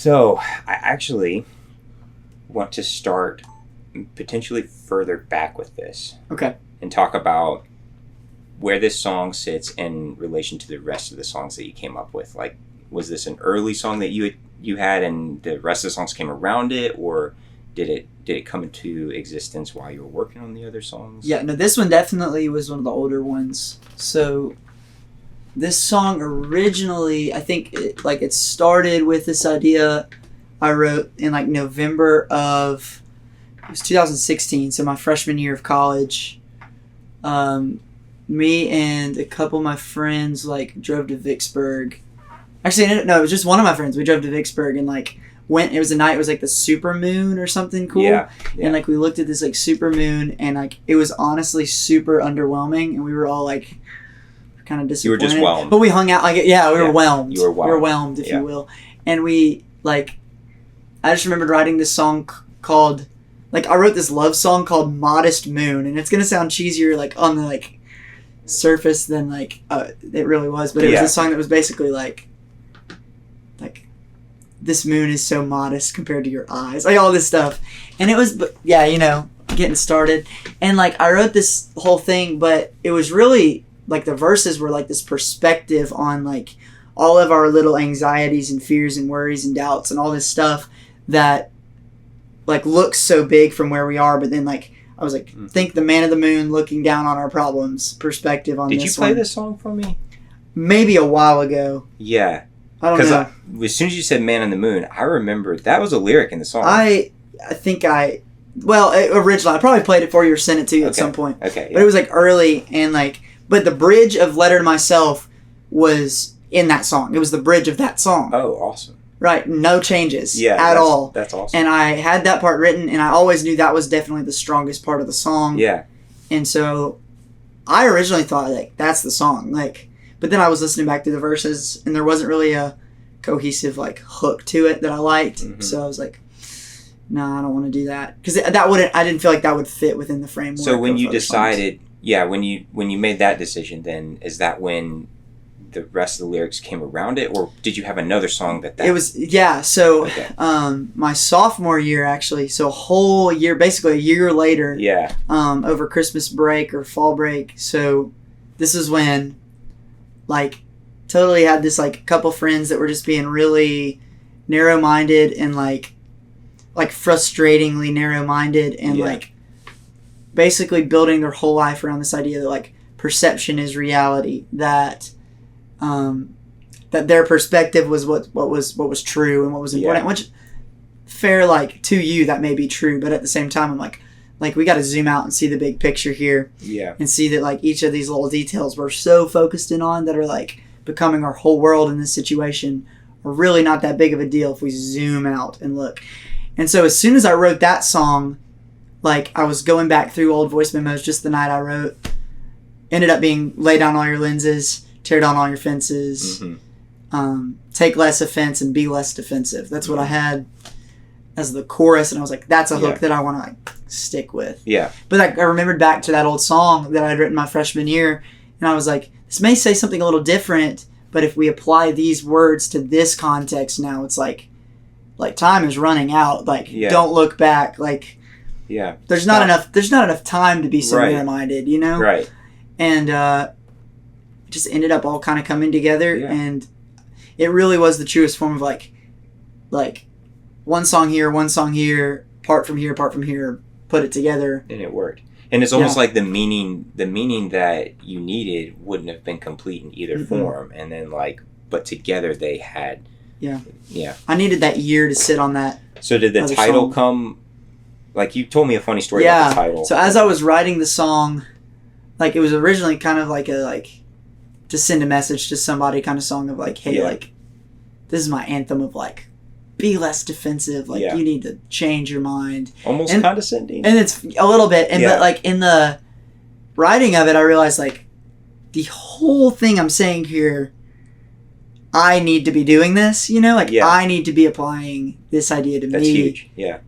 So I actually want to start potentially further back with this. Okay. And talk about where this song sits in relation to the rest of the songs that you came up with. Like, was this an early song that you had and the rest of the songs came around it, or did it come into existence while you were working on the other songs? Yeah, no, this one definitely was one of the older ones. So this song originally, I think it started with this idea I wrote in like November of, it was 2016, so my freshman year of college. Me and a couple of my friends like drove to Vicksburg. Actually, no, it was just one of my friends. We drove to Vicksburg and like it was a night, it was like the super moon or something cool. Yeah. And like we looked at this like super moon and like it was honestly super underwhelming and we were all like kind of disappointed. You were just whelmed. But we hung out like, we were whelmed. You were whelmed. We were whelmed, if you will. And we like, I just remembered writing this song called, like I wrote this love song called Modest Moon, and it's going to sound cheesier like on the like surface than like it really was, but it was a song that was basically like this moon is so modest compared to your eyes, like all this stuff. And it was, getting started. And like I wrote this whole thing, but it was really like the verses were like this perspective on like all of our little anxieties and fears and worries and doubts and all this stuff that like looks so big from where we are, but then like I was like, think the man of the moon looking down on our problems perspective on this one. Did you play this song for me? Maybe a while ago. Yeah. I don't know. As soon as you said man on the moon, I remember that was a lyric in the song. Originally, I probably played it for you or sent it to you at some point. Okay. But it was like early and like, but the bridge of Letter to Myself was in that song. It was the bridge of that song. Oh, awesome. Right. No changes at all. That's awesome. And I had that part written and I always knew that was definitely the strongest part of the song. Yeah. And so I originally thought like, that's the song. Like, but then I was listening back to the verses and there wasn't really a cohesive like hook to it that I liked. Mm-hmm. So I was like, no, I don't want to do that. Because I didn't feel like that would fit within the framework. So when you decided, when you made that decision, then is that when the rest of the lyrics came around it, or did you have another song that it was? So my sophomore year actually, so a whole year, basically a year later, over Christmas break or fall break. So this is when like totally had this like couple friends that were just being really narrow-minded and like frustratingly narrow-minded and like basically building their whole life around this idea that like perception is reality, that that their perspective was what was true and what was important, which fair, like to you that may be true, but at the same time I'm like we got to zoom out and see the big picture here, and see that like each of these little details we're so focused in on that are like becoming our whole world in this situation are really not that big of a deal if we zoom out and look. And so as soon as I wrote that song, like I was going back through old voice memos just the night I wrote, ended up being lay down all your lenses, tear down all your fences, take less offense and be less defensive. That's what I had as the chorus, and I was like, that's a hook that I want to like stick with. Yeah. But like, I remembered back to that old song that I'd written my freshman year, and I was like, this may say something a little different, but if we apply these words to this context now, it's like time is running out. Like, don't look back. Like, there's not enough time to be so narrow-minded, you know? Right. And it just ended up all kind of coming together, and it really was the truest form of like one song here, part from here, put it together. And it worked. And it's almost like the meaning that you needed wouldn't have been complete in either form. And then but together they had. Yeah. Yeah. I needed that year to sit on that. So did the title come, like you told me a funny story about the title. So as I was writing the song, like it was originally kind of like to send a message to somebody kind of song of like, hey, like this is my anthem of like, be less defensive. Like you need to change your mind. Almost condescending. And it's a little bit. And but like in the writing of it, I realized like the whole thing I'm saying here, I need to be doing this, you know? Like I need to be applying this idea to me. That's huge. Yeah.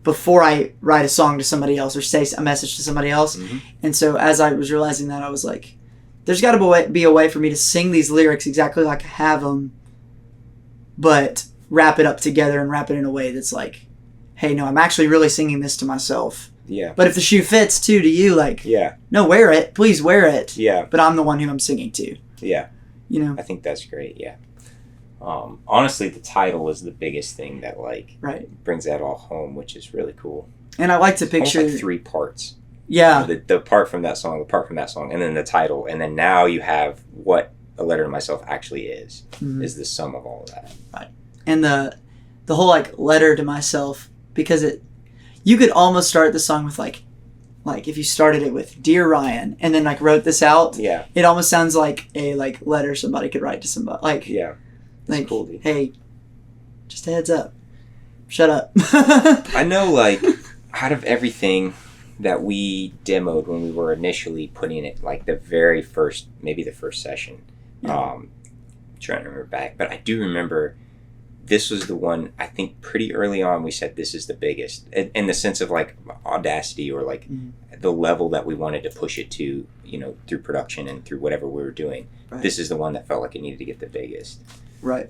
Before I write a song to somebody else or say a message to somebody else. Mm-hmm. And so as I was realizing that, I was like, there's got to be a way for me to sing these lyrics exactly like I have them, but wrap it up together and wrap it in a way that's like, hey, no, I'm actually really singing this to myself. Yeah. But if the shoe fits too to you, like, yeah, no, wear it. Please wear it. Yeah. But I'm the one who I'm singing to. Yeah. You know? I think that's great. Yeah. Honestly, the title is the biggest thing that like brings that all home, which is really cool. And I like to picture almost like 3 parts. Yeah. You know, the part from that song, the part from that song, and then the title, and then now you have what A Letter to Myself actually is the sum of all of that. Right. And the whole like letter to myself, because you could almost start the song with like if you started it with Dear Ryan and then like wrote this out, it almost sounds like a like letter somebody could write to somebody. Like like cool, hey, just a heads up, shut up. I know, like out of everything that we demoed when we were initially putting it, like the very first, maybe the first session, trying to remember back, but I do remember this was the one, I think pretty early on we said this is the biggest, in the sense of like audacity or like the level that we wanted to push it to, you know, through production and through whatever we were doing. This is the one that felt like it needed to get the biggest. Right.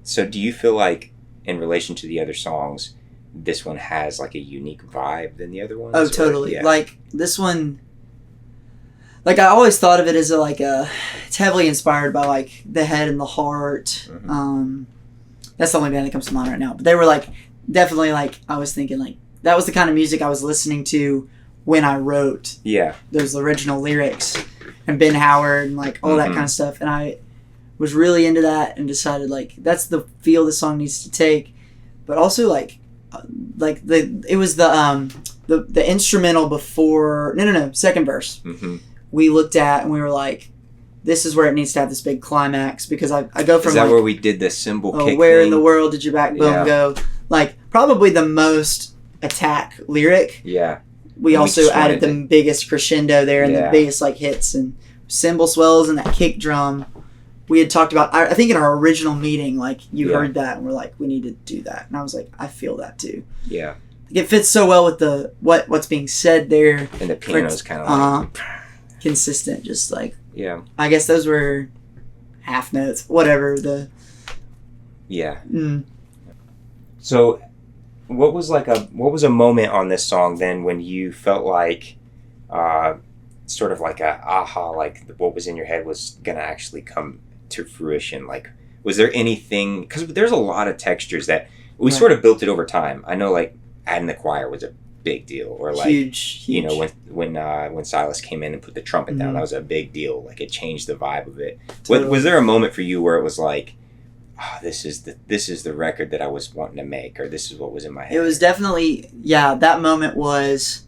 So do you feel like in relation to the other songs, this one has like a unique vibe than the other ones? Oh, totally. Like this one, like I always thought of it as it's heavily inspired by like The Head and the Heart. That's the only band that comes to mind right now. But they were like, definitely like, I was thinking like, that was the kind of music I was listening to when I wrote those original lyrics. And Ben Howard and like all that kind of stuff. And I was really into that and decided like, that's the feel the song needs to take. But also like it was the instrumental before, second verse. We looked at and we were like, this is where it needs to have this big climax, because I go from, is that like, where we did the cymbal kick where thing? In the world did your backbone go? Like probably the most attack lyric. We also added the biggest crescendo there and the biggest like hits and cymbal swells and that kick drum. We had talked about, I think in our original meeting, like you heard that and we're like, we need to do that. And I was like, I feel that too. Yeah. It fits so well with the what's being said there. And the piano's kind of like consistent, just like, I guess those were half notes, whatever So what was a moment on this song then when you felt like sort of like a aha, like what was in your head was gonna actually come to fruition? Like, was there anything, because there's a lot of textures that we sort of built it over time. I know like adding the choir was a big deal, or like huge. You know, when Silas came in and put the trumpet down, that was a big deal. Like it changed the vibe of it. Totally. Was there a moment for you where it was like, oh, this is the record that I was wanting to make, or this is what was in my head? It was definitely, that moment was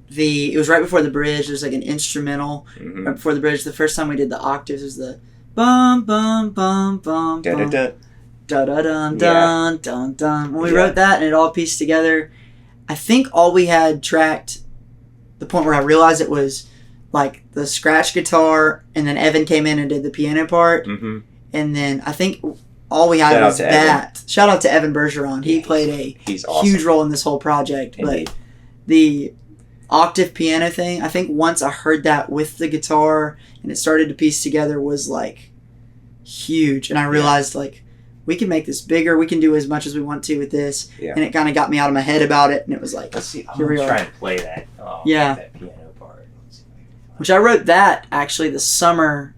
it was right before the bridge. There's like an instrumental right before the bridge. The first time we did the octaves was the bum bum bum bum da da da da da dun dun dun dun. When we wrote that and it all pieced together, I think all we had tracked, the point where I realized it was like the scratch guitar, and then Evan came in and did the piano part, and then I think all we had was that. Evan. Shout out to Evan Bergeron. He played a huge role in this whole project. Indeed. But the octave piano thing, I think once I heard that with the guitar and it started to piece together, was like huge. And I realized like, we can make this bigger. We can do as much as we want to with this. And it kind of got me out of my head about it. And it was like, let's see. I'm going to try and play that. That piano part. Which I wrote that actually the summer.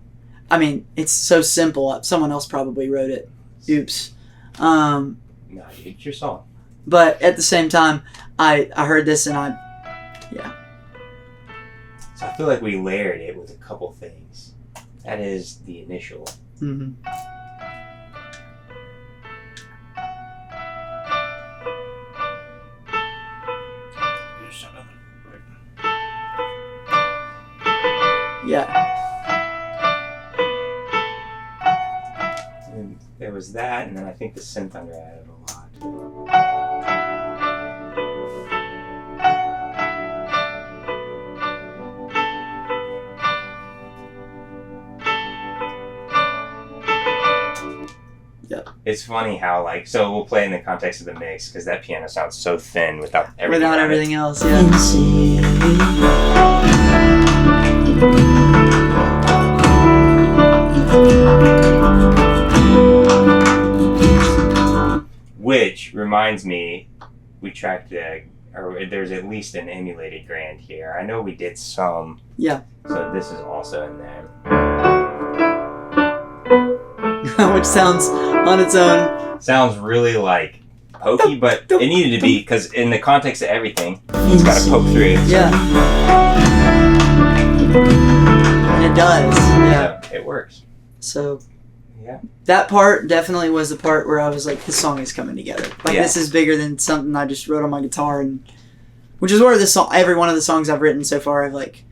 I mean, it's so simple. Someone else probably wrote it. Oops. No, it's your song. But at the same time, I heard this and So I feel like we layered it with a couple things. That is the initial. And there was that, and then I think the synth under added a lot. It's funny how so we'll play in the context of the mix because that piano sounds so thin without everything else. which reminds me, we tracked there's at least an emulated grand here. I know we did some. Yeah. So this is also in there. Which sounds on its own. Sounds really like pokey, but it needed to be because in the context of everything, it's got to poke through it. Yeah. And it does. Yeah. So it works. So. Yeah. That part definitely was the part where I was like, this song is coming together. Like, this is bigger than something I just wrote on my guitar, and which is where this song, every one of the songs I've written so far, I've like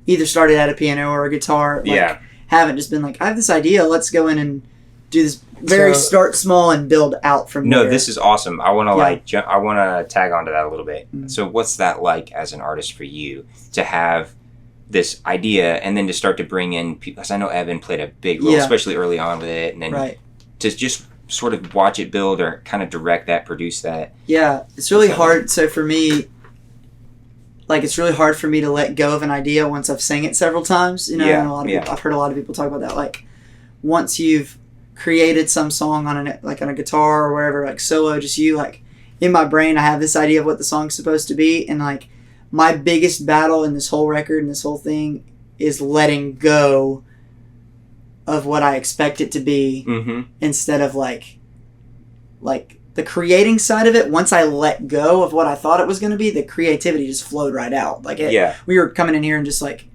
either started at a piano or a guitar. Like, haven't just been like, I have this idea, let's go in and do this start small and build out from there. No, this is awesome. I want to I want to tag onto that a little bit. Mm-hmm. So what's that like as an artist for you to have this idea and then to start to bring in people? Because I know Evan played a big role, especially early on with it, and then to just sort of watch it build or kind of direct that, produce that. Yeah, it's really hard. So for me, like, it's really hard for me to let go of an idea once I've sang it several times. You know, and a lot of people, I've heard a lot of people talk about that. Like, once you've created some song on a guitar or wherever, like solo, just you, like, in my brain, I have this idea of what the song's supposed to be, and like, my biggest battle in this whole record and this whole thing is letting go of what I expect it to be, instead of like the creating side of it. Once I let go of what I thought it was going to be, the creativity just flowed right out. Like, we were coming in here and just like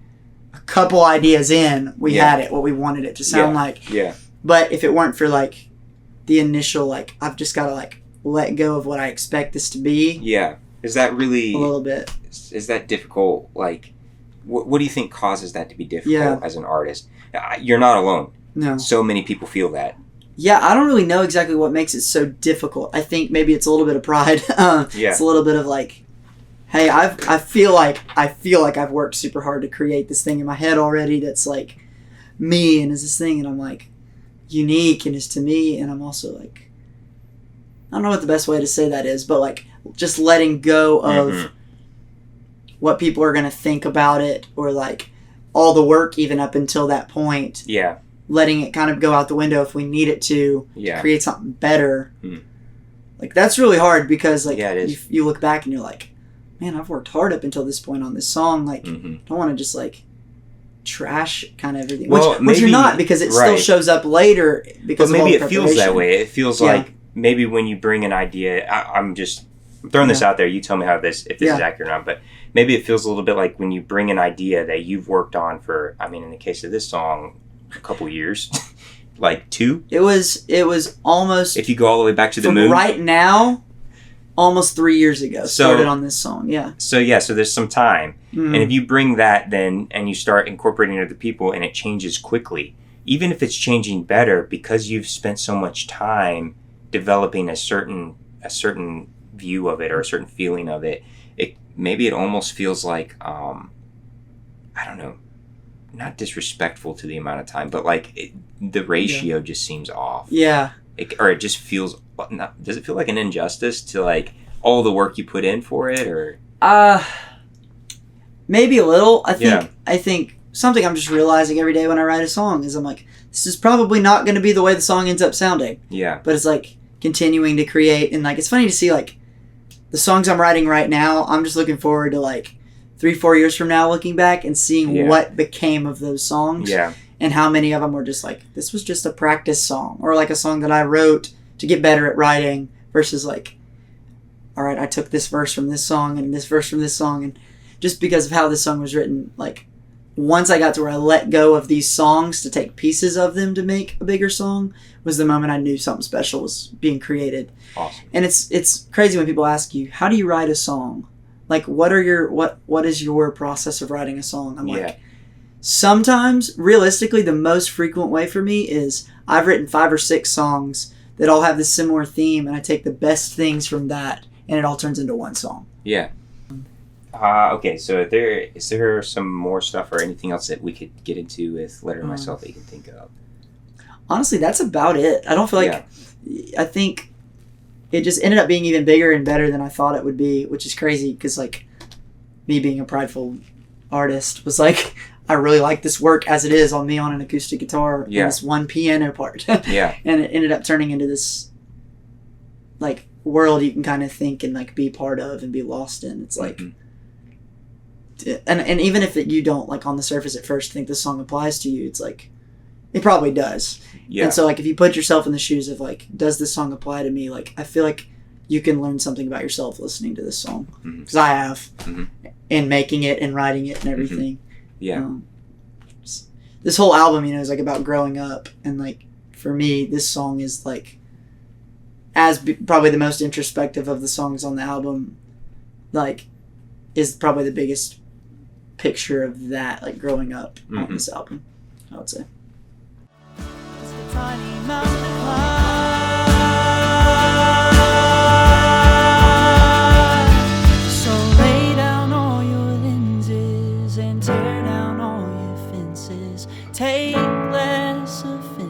a couple ideas in, we had it, what we wanted it to sound like. Yeah. But if it weren't for like the initial, like, I've just got to like let go of what I expect this to be. Yeah. Is that really a little bit? Is that difficult? Like, what do you think causes that to be difficult as an artist? You're not alone. No. So many people feel that. Yeah, I don't really know exactly what makes it so difficult. I think maybe it's a little bit of pride. It's a little bit of like, hey, I feel like I've worked super hard to create this thing in my head already that's like me and is this thing, and I'm like unique and is to me, and I'm also like, I don't know what the best way to say that is, but like just letting go of what people are going to think about it, or like all the work even up until that point. Yeah. Letting it kind of go out the window if we need it to create something better. Like, that's really hard because like you look back and you're like, man, I've worked hard up until this point on this song. Like, don't want to just like trash kind of everything. Well, which you're not, because it still shows up later. Because but maybe it feels that way. It feels like maybe when you bring an idea, I'm just throwing this out there. You tell me how if this is accurate or not. But maybe it feels a little bit like when you bring an idea that you've worked on for, I mean, in the case of this song, a couple years. Like 2? It was almost, if you go all the way back to the moon. Right now, almost 3 years ago, started on this song. Yeah. So there's some time. And if you bring that then and you start incorporating other people and it changes quickly, even if it's changing better because you've spent so much time developing a certain view of it or a certain feeling of it, maybe it almost feels like I don't know, not disrespectful to the amount of time, but like the ratio just seems off. Yeah. It just feels, does it feel like an injustice to like all the work you put in for it, or? Maybe a little. I think something I'm just realizing every day when I write a song is I'm like, this is probably not going to be the way the song ends up sounding. Yeah. But it's like continuing to create, and like, it's funny to see like the songs I'm writing right now, I'm just looking forward to like 3-4 years from now looking back and seeing what became of those songs. Yeah. And how many of them were just like, this was just a practice song, or like a song that I wrote to get better at writing, versus like, all right, I took this verse from this song and this verse from this song, and just because of how this song was written, like once I got to where I let go of these songs to take pieces of them to make a bigger song, was the moment I knew something special was being created. Awesome. And it's crazy when people ask you, how do you write a song? Like, what is your process of writing a song? I'm like, sometimes, realistically, the most frequent way for me is I've written 5 or 6 songs that all have this similar theme, and I take the best things from that, and it all turns into one song. Yeah. Okay, so is there some more stuff or anything else that we could get into with Letter to Myself that you can think of? Honestly, that's about it. I don't feel like... I think it just ended up being even bigger and better than I thought it would be, which is crazy, because like me being a prideful artist was like, I really like this work as it is on me on an acoustic guitar and this one piano part. And it ended up turning into this like world you can kind of think and like be part of and be lost in. It's like, and even if you don't like on the surface at first think this song applies to you, it's like it probably does. Yeah. And so like if you put yourself in the shoes of like, does this song apply to me? Like I feel like you can learn something about yourself listening to this song, because I have in making it and writing it and everything. Yeah. This whole album, you know, is like about growing up, and like for me, this song is like probably the most introspective of the songs on the album. Like, is probably the biggest picture of that, like growing up on this album, I would say. It's the tiny mountain climb. So lay down all your lenses and tear down all your fences. Take less offense.